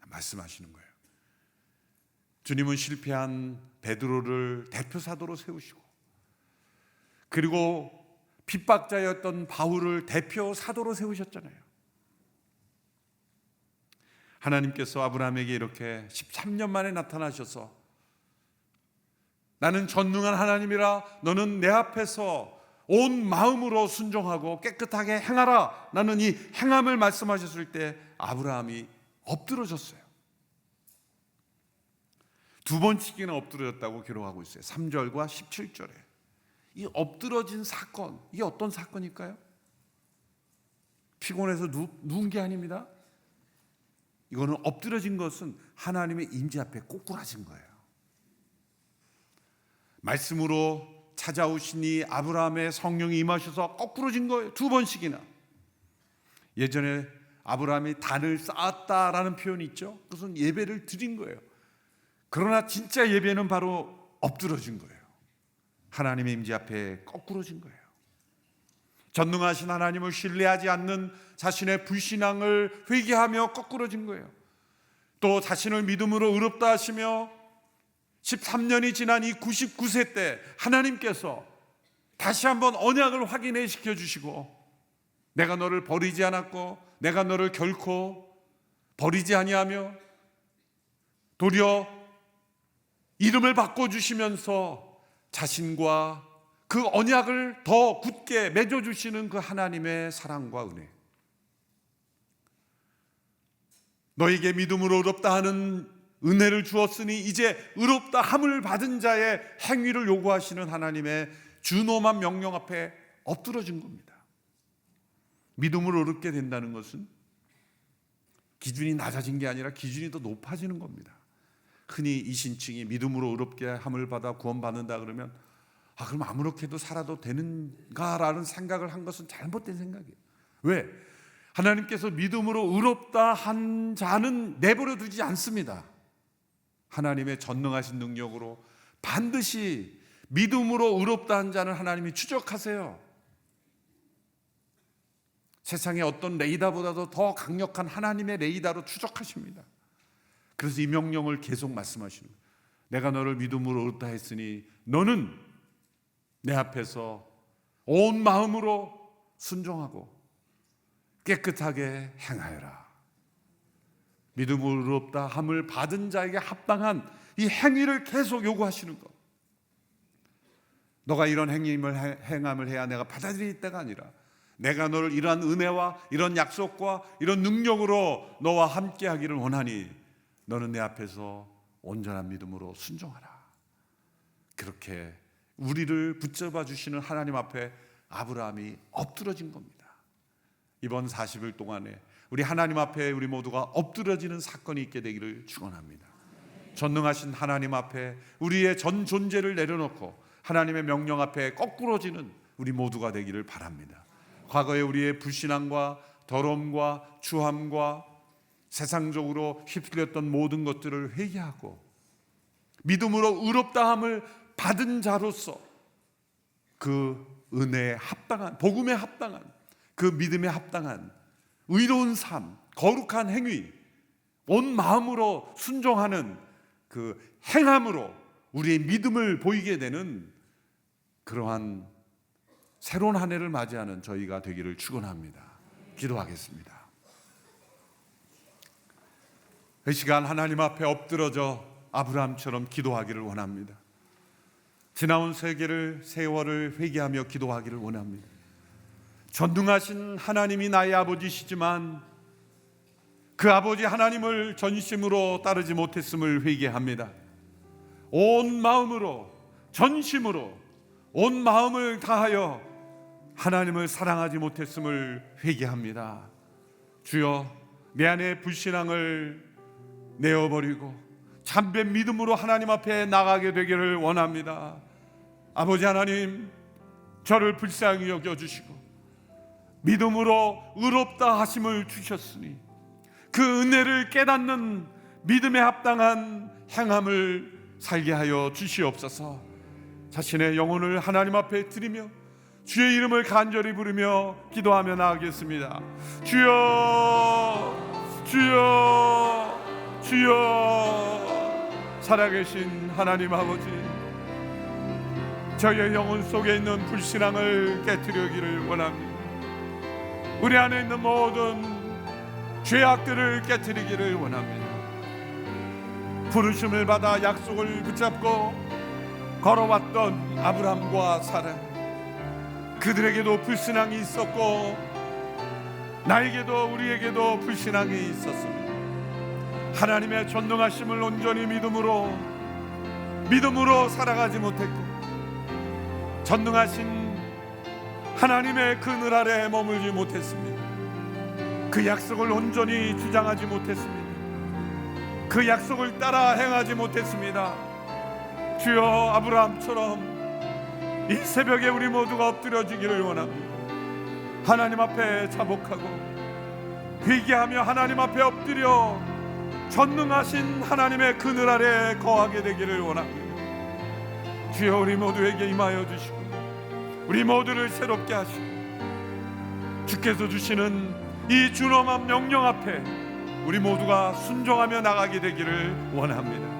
말씀하시는 거예요. 주님은 실패한 베드로를 대표 사도로 세우시고, 그리고 핍박자였던 바울을 대표 사도로 세우셨잖아요. 하나님께서 아브라함에게 이렇게 13년 만에 나타나셔서 나는 전능한 하나님이라 너는 내 앞에서 온 마음으로 순종하고 깨끗하게 행하라, 나는 이 행함을 말씀하셨을 때 아브라함이 엎드러졌어요. 두 번씩이나 엎드러졌다고 기록하고 있어요. 3절과 17절에. 이 엎드러진 사건, 이게 어떤 사건일까요? 피곤해서 누운 게 아닙니다. 이거는 엎드러진 것은 하나님의 임재 앞에 꼬꾸라진 거예요. 말씀으로 찾아오시니 아브라함의 성령이 임하셔서 거꾸러진 거예요. 두 번씩이나. 예전에 아브라함이 단을 쌓았다라는 표현이 있죠. 그것은 예배를 드린 거예요. 그러나 진짜 예배는 바로 엎드러진 거예요. 하나님의 임재 앞에 거꾸러진 거예요. 전능하신 하나님을 신뢰하지 않는 자신의 불신앙을 회개하며 거꾸러진 거예요. 또 자신을 믿음으로 의롭다 하시며 13년이 지난 이 99세 때 하나님께서 다시 한번 언약을 확인해 시켜주시고, 내가 너를 버리지 않았고 내가 너를 결코 버리지 아니하며 도리어 이름을 바꿔주시면서 자신과 그 언약을 더 굳게 맺어주시는 그 하나님의 사랑과 은혜, 너에게 믿음으로 의롭다 하는 은혜를 주었으니 이제 의롭다 함을 받은 자의 행위를 요구하시는 하나님의 준엄한 명령 앞에 엎드러진 겁니다. 믿음으로 의롭게 된다는 것은 기준이 낮아진 게 아니라 기준이 더 높아지는 겁니다. 흔히 이 신칭이 믿음으로 의롭게 함을 받아 구원받는다 그러면 그럼 아무렇게도 살아도 되는가라는 생각을 한 것은 잘못된 생각이에요. 왜? 하나님께서 믿음으로 의롭다 한 자는 내버려 두지 않습니다. 하나님의 전능하신 능력으로 반드시 믿음으로 의롭다 한 자는 하나님이 추적하세요. 세상의 어떤 레이더보다도 더 강력한 하나님의 레이더로 추적하십니다. 그래서 이 명령을 계속 말씀하시는 거예요. 내가 너를 믿음으로 의롭다 했으니 너는 내 앞에서 온 마음으로 순종하고 깨끗하게 행하여라. 믿음으로 의롭다 함을 받은 자에게 합당한 이 행위를 계속 요구하시는 것. 너가 이런 행함을 해야 내가 받아들이겠다가 아니라 내가 너를 이러한 은혜와 이런 약속과 이런 능력으로 너와 함께 하기를 원하니 너는 내 앞에서 온전한 믿음으로 순종하라. 그렇게 우리를 붙잡아 주시는 하나님 앞에 아브라함이 엎드러진 겁니다. 이번 40일 동안에 우리 하나님 앞에 우리 모두가 엎드러지는 사건이 있게 되기를 축원합니다. 전능하신 하나님 앞에 우리의 전 존재를 내려놓고 하나님의 명령 앞에 거꾸러지는 우리 모두가 되기를 바랍니다. 과거에 우리의 불신앙과 더러움과 추함과 세상적으로 휩쓸렸던 모든 것들을 회개하고 믿음으로 의롭다함을 받은 자로서 그 은혜에 합당한, 복음에 합당한, 그 믿음에 합당한 의로운 삶, 거룩한 행위, 온 마음으로 순종하는 그 행함으로 우리의 믿음을 보이게 되는 그러한 새로운 한 해를 맞이하는 저희가 되기를 축원합니다. 기도하겠습니다. 이 시간 하나님 앞에 엎드러져 아브라함처럼 기도하기를 원합니다. 지나온 세월을 회개하며 기도하기를 원합니다. 전능하신 하나님이 나의 아버지시지만 그 아버지 하나님을 전심으로 따르지 못했음을 회개합니다. 온 마음으로, 전심으로, 온 마음을 다하여 하나님을 사랑하지 못했음을 회개합니다. 주여, 내 안의 불신앙을 내어버리고 참된 믿음으로 하나님 앞에 나가게 되기를 원합니다. 아버지 하나님, 저를 불쌍히 여겨주시고 믿음으로 의롭다 하심을 주셨으니 그 은혜를 깨닫는 믿음에 합당한 행함을 살게 하여 주시옵소서. 자신의 영혼을 하나님 앞에 드리며 주의 이름을 간절히 부르며 기도하며 나아가겠습니다. 주여, 주여, 주여. 살아계신 하나님 아버지, 저의 영혼 속에 있는 불신앙을 깨트리기를 원합니다. 우리 안에 있는 모든 죄악들을 깨트리기를 원합니다. 부르심을 받아 약속을 붙잡고 걸어왔던 아브라함과 사라, 그들에게도 불신앙이 있었고 나에게도 우리에게도 불신앙이 있었습니다. 하나님의 전능하심을 온전히 믿음으로 살아가지 못했고 전능하신 하나님의 그늘 아래 머물지 못했습니다. 그 약속을 온전히 주장하지 못했습니다. 그 약속을 따라 행하지 못했습니다. 주여, 아브라함처럼 이 새벽에 우리 모두가 엎드려지기를 원합니다. 하나님 앞에 자복하고 회개하며 하나님 앞에 엎드려 전능하신 하나님의 그늘 아래 거하게 되기를 원합니다. 주여, 우리 모두에게 임하여 주시고 우리 모두를 새롭게 하시고 주께서 주시는 이 준엄한 명령 앞에 우리 모두가 순종하며 나가게 되기를 원합니다.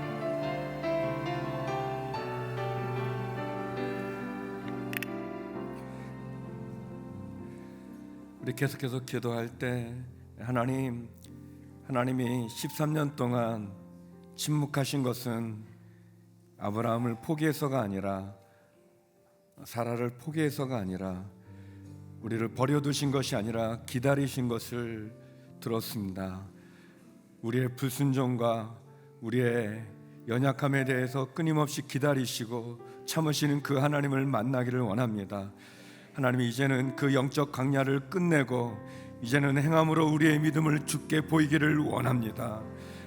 우리 계속해서 기도할 때 하나님이 13년 동안 침묵하신 것은 아브라함을 포기해서가 아니라, 사라를 포기해서가 아니라, 우리를 버려두신 것이 아니라 기다리신 것을 들었습니다. 우리의 불순종과 우리의 연약함에 대해서 끊임없이 기다리시고 참으시는 그 하나님을 만나기를 원합니다. 하나님, 이제는 그 영적 강야를 끝내고 이제는 행함으로 우리의 믿음을 주께 보이기를 원합니다.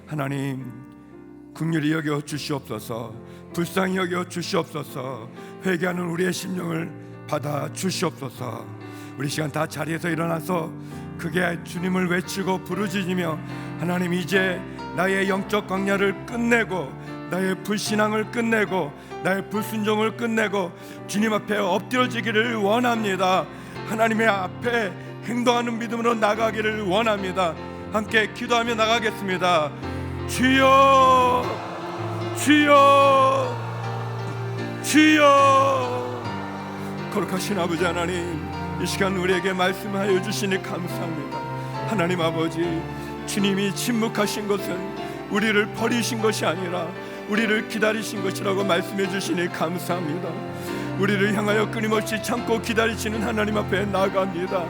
하나님, 긍휼히 여겨 주시옵소서. 불쌍히 여겨 주시옵소서. 회개하는 우리의 심령을 받아 주시옵소서. 우리 시간 다 자리에서 일어나서 크게 주님을 외치고 부르짖으며, 하나님, 이제 나의 영적 광야를 끝내고 나의 불신앙을 끝내고 나의 불순종을 끝내고 주님 앞에 엎드려지기를 원합니다. 하나님의 앞에 행동하는 믿음으로 나가기를 원합니다. 함께 기도하며 나가겠습니다. 주여, 주여, 주여. 거룩하신 아버지 하나님, 이 시간 우리에게 말씀하여 주시니 감사합니다. 하나님 아버지, 주님이 침묵하신 것은 우리를 버리신 것이 아니라 우리를 기다리신 것이라고 말씀해 주시니 감사합니다. 우리를 향하여 끊임없이 참고 기다리시는 하나님 앞에 나아갑니다.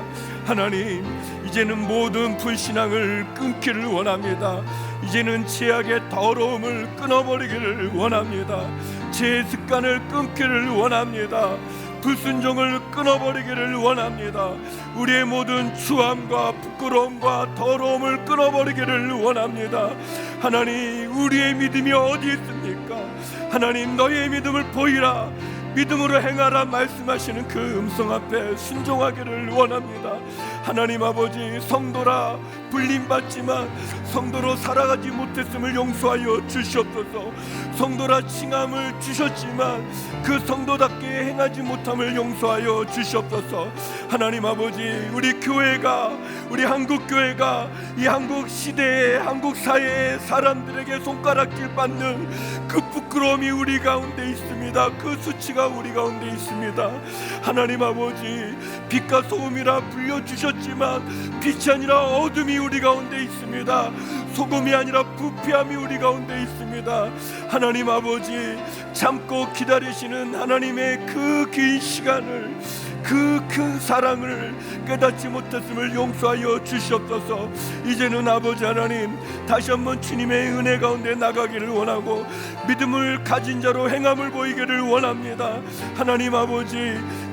하나님, 이제는 모든 불신앙을 끊기를 원합니다. 이제는 죄악의 더러움을 끊어버리기를 원합니다. 죄의 습관을 끊기를 원합니다. 불순종을 끊어버리기를 원합니다. 우리의 모든 추함과 부끄러움과 더러움을 끊어버리기를 원합니다. 하나님, 우리의 믿음이 어디 있습니까? 하나님, 너희의 믿음을 보이라, 믿음으로 행하라 말씀하시는 그 음성 앞에 순종하기를 원합니다. 하나님 아버지, 성도라 불림받지만 성도로 살아가지 못했음을 용서하여 주시옵소서. 성도라 칭함을 주셨지만 그 성도답게 행하지 못함을 용서하여 주시옵소서. 하나님 아버지, 우리 교회가, 우리 한국 교회가 이 한국 시대에, 한국 사회의 사람들에게 손가락질 받는 그 부끄러움이 우리 가운데 있습니다. 그 수치가 우리 가운데 있습니다. 하나님 아버지, 빛과 소금이라 불려주셨지만 빛이 아니라 어둠이 우리 가운데 있습니다. 소금이 아니라 부패함이 우리 가운데 있습니다. 하나님 아버지, 참고 기다리시는 하나님의 그 긴 시간을, 그 큰 사랑을 깨닫지 못했음을 용서하여 주시옵소서. 이제는 아버지 하나님, 다시 한번 주님의 은혜 가운데 나가기를 원하고 믿음을 가진 자로 행함을 보이기를 원합니다. 하나님 아버지,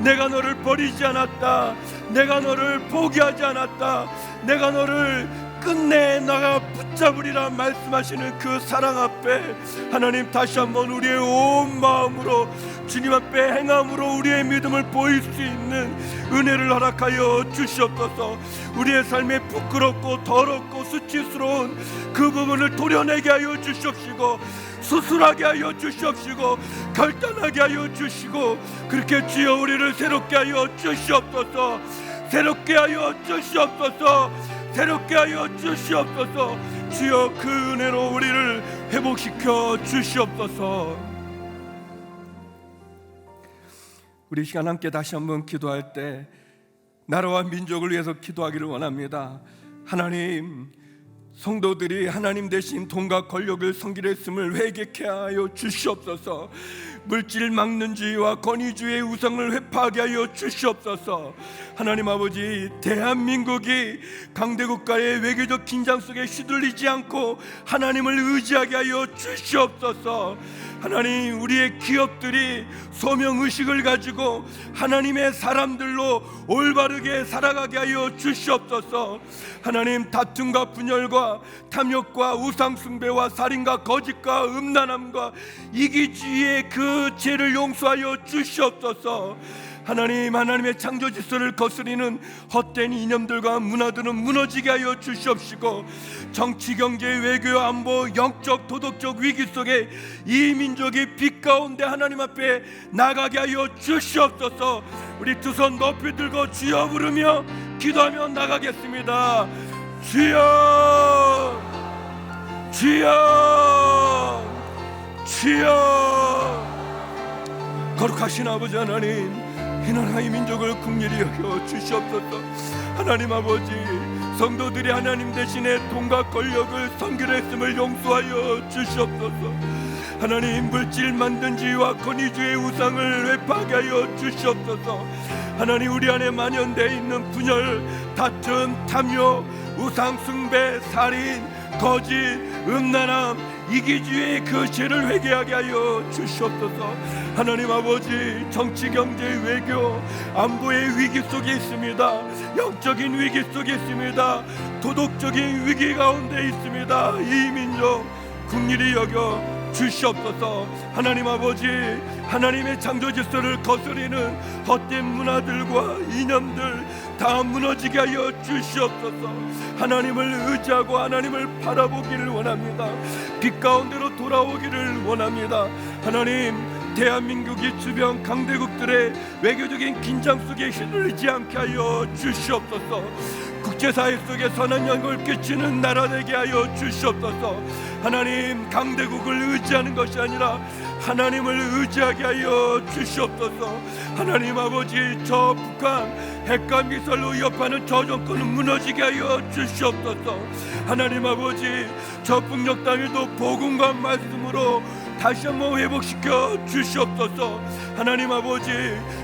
내가 너를 버리지 않았다, 내가 너를 포기하지 않았다, 내가 너를 끝내 나가 붙잡으리라 말씀하시는 그 사랑 앞에 하나님, 다시 한번 우리의 온 마음으로 주님 앞에 행함으로 우리의 믿음을 보일 수 있는 은혜를 허락하여 주시옵소서. 우리의 삶에 부끄럽고 더럽고 수치스러운 그 부분을 도려내게 하여 주시옵시고, 수술하게 하여 주시옵시고, 결단하게 하여 주시고, 그렇게 주여 우리를 새롭게 하여 주시옵소서. 새롭게 하여 주시옵소서. 새롭게 하여 주시옵소서. 주여, 그 은혜로 우리를 회복시켜 주시옵소서. 우리 시간 함께 다시 한번 기도할 때 나라와 민족을 위해서 기도하기를 원합니다. 하나님, 성도들이 하나님 대신 돈과 권력을 섬기려 했음을 회개케 하여 주시옵소서. 물질 막는주의와 권위주의의 우상을 회파하게 하여 주시옵소서. 하나님 아버지, 대한민국이 강대국가의 외교적 긴장 속에 휘둘리지 않고 하나님을 의지하게 하여 주시옵소서. 하나님, 우리의 기업들이 소명의식을 가지고 하나님의 사람들로 올바르게 살아가게 하여 주시옵소서. 하나님, 다툼과 분열과 탐욕과 우상숭배와 살인과 거짓과 음란함과 이기주의의 그 죄를 용서하여 주시옵소서. 하나님, 하나님의 창조 질서를 거스리는 헛된 이념들과 문화들은 무너지게 하여 주시옵시고, 정치, 경제, 외교, 안보, 영적, 도덕적 위기 속에 이 민족이 빛 가운데 하나님 앞에 나가게 하여 주시옵소서. 우리 두 손 높이 들고 주여 부르며 기도하며 나가겠습니다. 주여, 주여, 주여. 거룩하신 아버지 하나님, 이 나라 이 민족을 긍휼히 여겨 주시옵소서. 하나님 아버지, 성도들이 하나님 대신에 돈과 권력을 섬기려 했음을 용서하여 주시옵소서. 하나님 물질 만든 지와 권위주의 우상을 회파하게 하여 주시옵소서. 하나님 우리 안에 만연되어 있는 분열, 다툼, 탐욕, 우상 숭배, 살인, 거짓, 음란함, 이기주의 그 죄를 회개하게 하여 주시옵소서. 하나님 아버지, 정치, 경제, 외교, 안보의 위기 속에 있습니다. 영적인 위기 속에 있습니다. 도덕적인 위기 가운데 있습니다. 이 민족 긍휼히 여겨 주시옵소서. 하나님 아버지, 하나님의 창조 질서를 거스리는 헛된 문화들과 이념들 다 무너지게 하여 주시옵소서. 하나님을 의지하고 하나님을 바라보기를 원합니다. 빛 가운데로 돌아오기를 원합니다. 하나님, 대한민국이 주변 강대국들의 외교적인 긴장 속에 휘둘리지 않게 하여 주시옵소서. 국제사회 속에 선한 영향을 끼치는 나라 되게 하여 주시옵소서. 하나님, 강대국을 의지하는 것이 아니라 하나님을 의지하게 하여 주시옵소서. 하나님 아버지, 저 북한 핵과 미사일로 위협하는 저 정권은 무너지게 하여 주시옵소서. 하나님 아버지, 저 북녘 땅에도 복음과 말씀으로 다시 한번 회복시켜 주시옵소서. 하나님 아버지,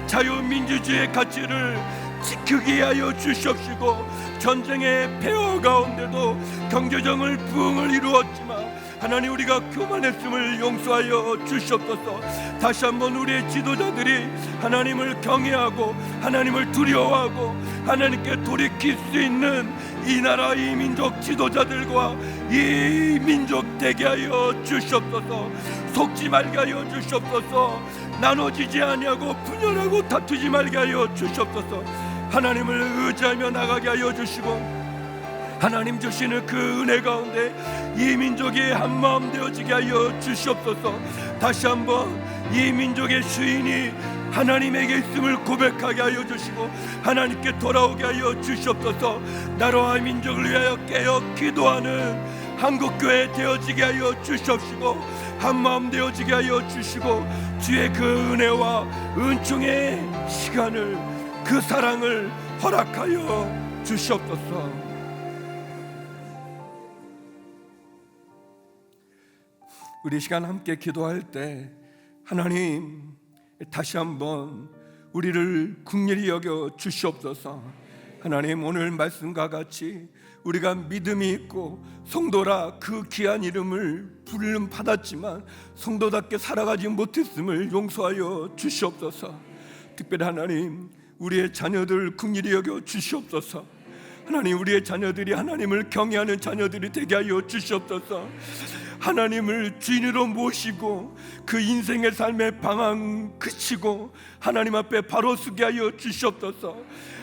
자유민주주의의 가치를 지키게 하여 주시옵시고, 전쟁의 폐허 가운데도 경제적인 부흥을 이루었지만 하나님 우리가 교만했음을 용서하여 주시옵소서. 다시 한번 우리의 지도자들이 하나님을 경외하고 하나님을 두려워하고 하나님께 돌이킬 수 있는 이 나라 이 민족 지도자들과 이 민족 되게 하여 주시옵소서. 속지 말게 하여 주시옵소서. 나눠지지 아니하고 분열하고 다투지 말게 하여 주시옵소서. 하나님을 의지하며 나가게 하여 주시고, 하나님 주시는 그 은혜 가운데 이 민족이 한마음 되어지게 하여 주시옵소서. 다시 한번 이 민족의 주인이 하나님에게 있음을 고백하게 하여 주시고 하나님께 돌아오게 하여 주시옵소서. 나라와 민족을 위하여 깨어 기도하는 한국교회 되어지게 하여 주시옵시고, 한마음 되어지게 하여 주시고, 주의 그 은혜와 은총의 시간을, 그 사랑을 허락하여 주시옵소서. 우리 시간 함께 기도할 때 하나님 다시 한번 우리를 긍휼히 여겨 주시옵소서. 하나님, 오늘 말씀과 같이 우리가 믿음이 있고 성도라 그 귀한 이름을 부름 받았지만 성도답게 살아가지 못했음을 용서하여 주시옵소서. 특별히 하나님, 우리의 자녀들 긍휼히 여겨 주시옵소서. 하나님, 우리의 자녀들이 하나님을 경외하는 자녀들이 되게 하여 주시옵소서. 하나님을 주인으로 모시고 그 인생의 삶의 방황 그치고 하나님 앞에 바로 서게 하여 주시옵소서.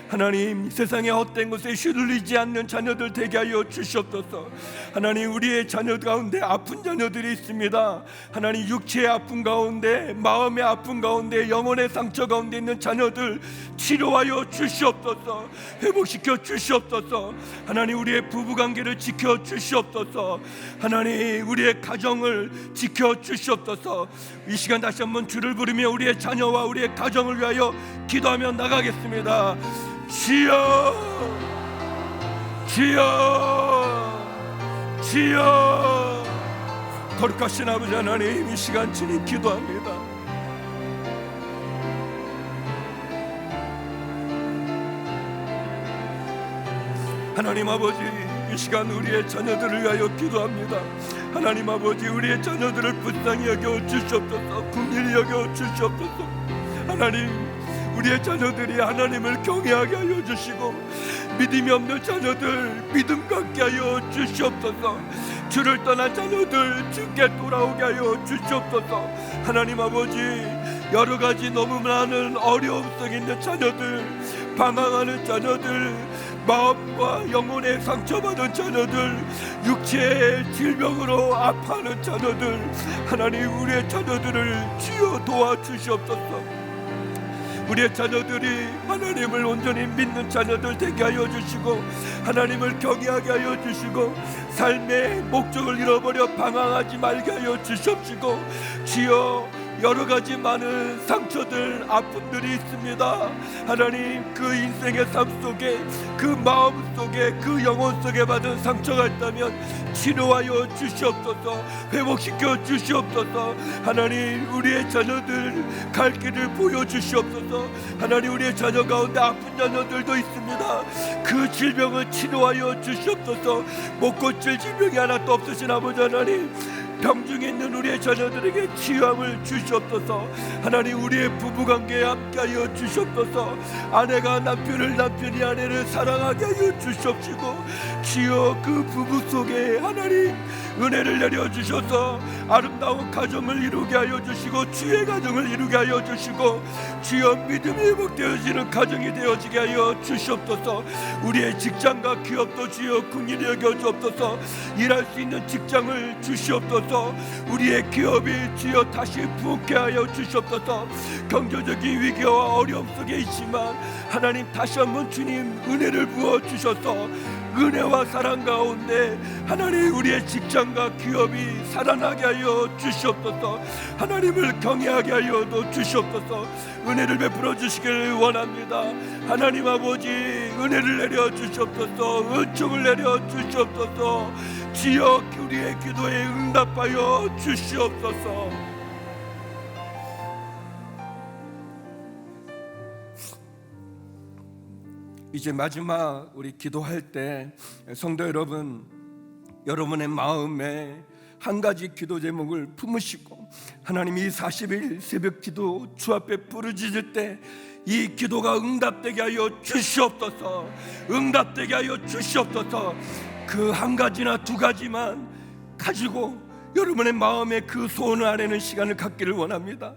하나님, 세상의 헛된 것에 휘둘리지 않는 자녀들 되게 하여 주시옵소서. 하나님, 우리의 자녀 가운데 아픈 자녀들이 있습니다. 하나님, 육체의 아픔 가운데, 마음의 아픔 가운데, 영혼의 상처 가운데 있는 자녀들 치료하여 주시옵소서. 회복시켜 주시옵소서. 하나님, 우리의 부부관계를 지켜 주시옵소서. 하나님, 우리의 가정을 지켜 주시옵소서. 이 시간 다시 한번 주를 부르며 우리의 자녀와 우리의 가정을 위하여 기도하며 나가겠습니다. 주여, 주여, 주여. 거룩하신 아버지 하나님, 이 시간 주님 기도합니다. 하나님 아버지, 이 시간 우리의 자녀들을 위하여 기도합니다. 하나님 아버지, 우리의 자녀들을 불쌍히 여겨 주시옵소서. 긍휼히 여겨 주시옵소서. 하나님, 우리의 자녀들이 하나님을 경외하게 하여 주시고 믿음이 없는 자녀들 믿음 갖게 하여 주시옵소서. 주를 떠난 자녀들 주께 돌아오게 하여 주시옵소서. 하나님 아버지, 여러 가지 너무 많은 어려움 속에 있는 자녀들, 방황하는 자녀들, 마음과 영혼의 상처받은 자녀들, 육체의 질병으로 아파하는 자녀들, 하나님, 우리의 자녀들을 주여 도와주시옵소서. 우리의 자녀들이 하나님을 온전히 믿는 자녀들 되게 하여 주시고 하나님을 경외하게 하여 주시고 삶의 목적을 잃어버려 방황하지 말게 하여 주시옵시고, 주여, 여러 가지 많은 상처들, 아픔들이 있습니다. 하나님, 그 인생의 삶 속에, 그 마음 속에, 그 영혼 속에 받은 상처가 있다면 치료하여 주시옵소서, 회복시켜 주시옵소서. 하나님, 우리의 자녀들 갈 길을 보여주시옵소서. 하나님, 우리의 자녀 가운데 아픈 자녀들도 있습니다. 그 질병을 치료하여 주시옵소서. 못 고칠 질병이 하나도 없으신 아버지 하나님, 병중에 있는 우리의 자녀들에게 치유함을 주시옵소서. 하나님, 우리의 부부관계에 함께하여 주시옵소서. 아내가 남편을, 남편이 아내를 사랑하게 하여 주시옵시고, 주여 그 부부 속에 하나님 은혜를 내려주셔서 아름다운 가정을 이루게 하여 주시고, 주의 가정을 이루게 하여 주시고, 주여 믿음이 회복되어지는 가정이 되어지게 하여 주시옵소서. 우리의 직장과 기업도 주여 긍휼히 여겨 주옵소서. 일할 수 있는 직장을 주시옵소서. 우리의 기업이 주여 다시 부흥케 하여 주시옵소서. 경제적인 위기와 어려움 속에 있지만 하나님, 다시 한번 주님 은혜를 부어 주셔서 은혜와 사랑 가운데 하나님, 우리의 직장과 기업이 살아나게 하여 주시옵소서. 하나님을 경외하게 하여 주시옵소서. 은혜를 베풀어 주시기를 원합니다. 하나님 아버지, 은혜를 내려 주시옵소서. 은총을 내려 주시옵소서. 주여 우리의 기도에 응답하여 주시옵소서. 이제 마지막 우리 기도할 때 성도 여러분, 여러분의 마음에 한 가지 기도 제목을 품으시고 하나님이 40일 새벽 기도 주 앞에 부르짖을 때 이 기도가 응답되게 하여 주시옵소서. 응답되게 하여 주시옵소서. 그 한 가지나 두 가지만 가지고 여러분의 마음에 그 소원을 아뢰는 시간을 갖기를 원합니다.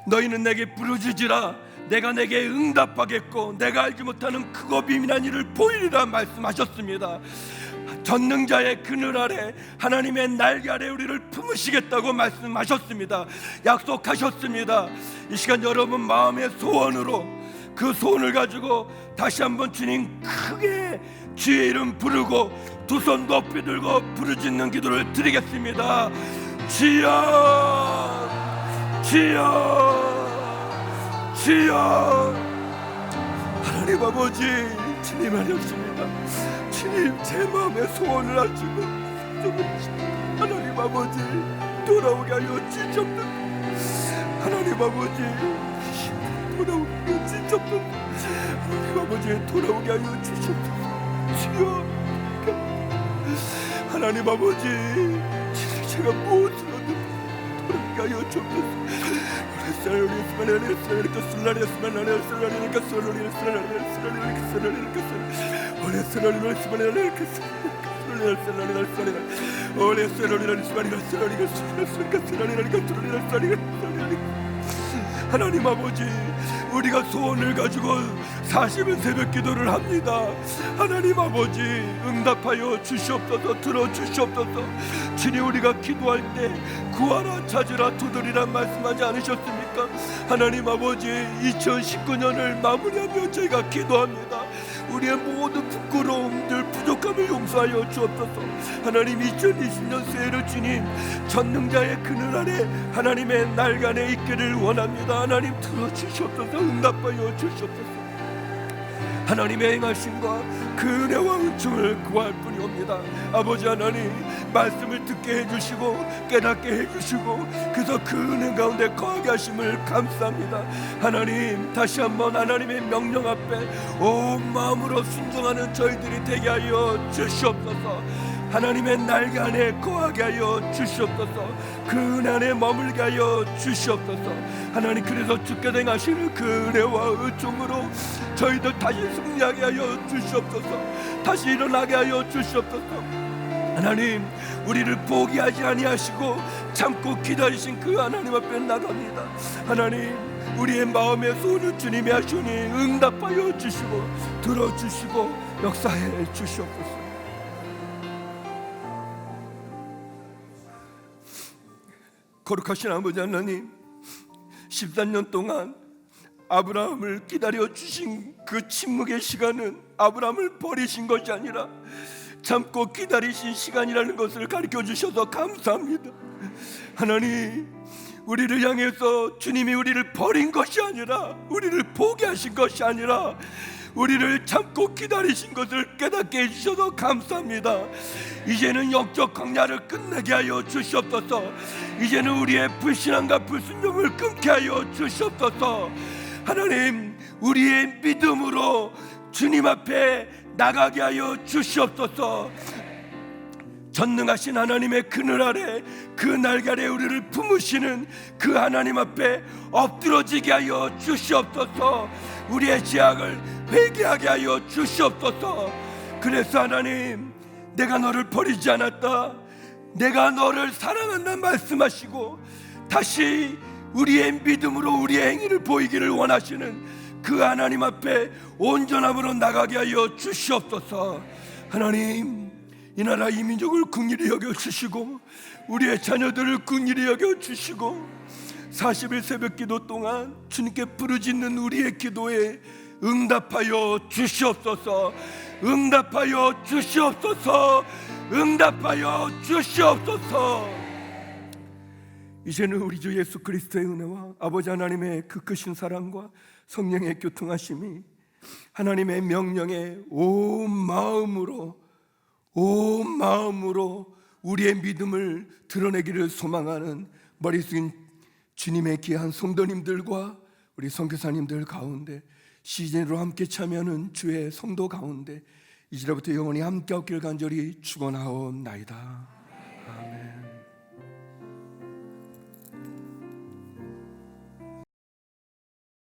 너희는 내게 부르짖으라, 내가 내게 응답하겠고 내가 알지 못하는 크고 비밀한 일을 보이리라 말씀하셨습니다. 전능자의 그늘 아래, 하나님의 날개 아래 우리를 품으시겠다고 말씀하셨습니다. 약속하셨습니다. 이 시간 여러분 마음의 소원으로, 그 소원을 가지고 다시 한번 주님 크게 주의 이름 부르고 두 손 높이 들고 부르짖는 기도를 드리겠습니다. 주여, 주여, 주여. 하나님 아버지, 주님 하셨습니다. 주님, 제 마음의 소원을 아시고 하나님 아버지, 돌아오게 하여 주시옵소서. 하나님 아버지, 돌아오게 하여 주시옵소서. 하나님 아버지, 돌아오게 하여 주시옵소서. 주여, 하나님 아버지, 제가 무엇으로든 돌아오게 하여 주옵소서. 하나님 아버지, 우리가 소원을 가지고 40일 새벽 기도를 합니다. 하나님 아버지, 응답하여 주시옵소서. 들어주시옵소서. 주님, 우리가 기도할 때 구하라, 찾으라, 두드리라 말씀하지 않으셨습니까? 하나님 아버지, 2019년을 마무리하며 저희가 기도합니다. 우리의 모든 부끄러움들, 부족함을 용서하여 주옵소서. 하나님, 2020년 새해를 주님 전능자의 그늘 아래 하나님의 날개 안에 있기를 원합니다. 하나님, 들어주시옵소서. 응답하여 주시옵소서. 하나님의 행하심과 그 은혜와 은총을 구할 뿐이옵니다. 아버지 하나님, 말씀을 듣게 해주시고 깨닫게 해주시고 그래서 그 은혜 가운데 거하게 하심을 감사합니다. 하나님, 다시 한번 하나님의 명령 앞에 온 마음으로 순종하는 저희들이 되게 하여 주시옵소서. 하나님의 날개 안에 거하게 하여 주시옵소서. 그 은혜 안에 머물게 하여 주시옵소서. 하나님, 그래서 주께 행하시는 그 은혜와 은총으로 저희들 다시 승리하게 하여 주시옵소서. 다시 일어나게 하여 주시옵소서. 하나님, 우리를 포기하지 아니하시고 참고 기다리신 그 하나님 앞에 나갑니다. 하나님, 우리의 마음의 소원을 주님이 하시니 응답하여 주시고 들어주시고 역사해 주시옵소서. 거룩하신 아버지 하나님, 13년 동안 아브라함을 기다려 주신 그 침묵의 시간은 아브라함을 버리신 것이 아니라 참고 기다리신 시간이라는 것을 가르쳐 주셔서 감사합니다. 하나님, 우리를 향해서 주님이 우리를 버린 것이 아니라, 우리를 포기하신 것이 아니라 우리를 참고 기다리신 것을 깨닫게 해주셔서 감사합니다. 이제는 영적 광야를 끝내게 하여 주시옵소서. 이제는 우리의 불신앙과 불순종을 끊게 하여 주시옵소서. 하나님, 우리의 믿음으로 주님 앞에 나가게 하여 주시옵소서. 전능하신 하나님의 그늘 아래, 그 날개 아래 우리를 품으시는 그 하나님 앞에 엎드러지게 하여 주시옵소서. 우리의 죄악을 회개하게 하여 주시옵소서. 그래서 하나님, 내가 너를 버리지 않았다, 내가 너를 사랑한다 말씀하시고 다시 우리의 믿음으로 우리의 행위를 보이기를 원하시는 그 하나님 앞에 온전함으로 나가게 하여 주시옵소서. 하나님, 이 나라 이 민족을 긍휼히 여겨주시고 우리의 자녀들을 긍휼히 여겨주시고 40일 새벽기도 동안 주님께 부르짖는 우리의 기도에 응답하여 주시옵소서. 응답하여 주시옵소서. 응답하여 주시옵소서. 이제는 우리 주 예수 그리스도의 은혜와 아버지 하나님의 그 크신 사랑과 성령의 교통하심이 하나님의 명령에 온 마음으로 우리의 믿음을 드러내기를 소망하는 머리 숙인 주님의 귀한 성도님들과 우리 선교사님들 가운데, 시즌으로 함께 참여하는 주의 성도 가운데 이제부터 영원히 함께 없기를 간절히 축원하옵나이다.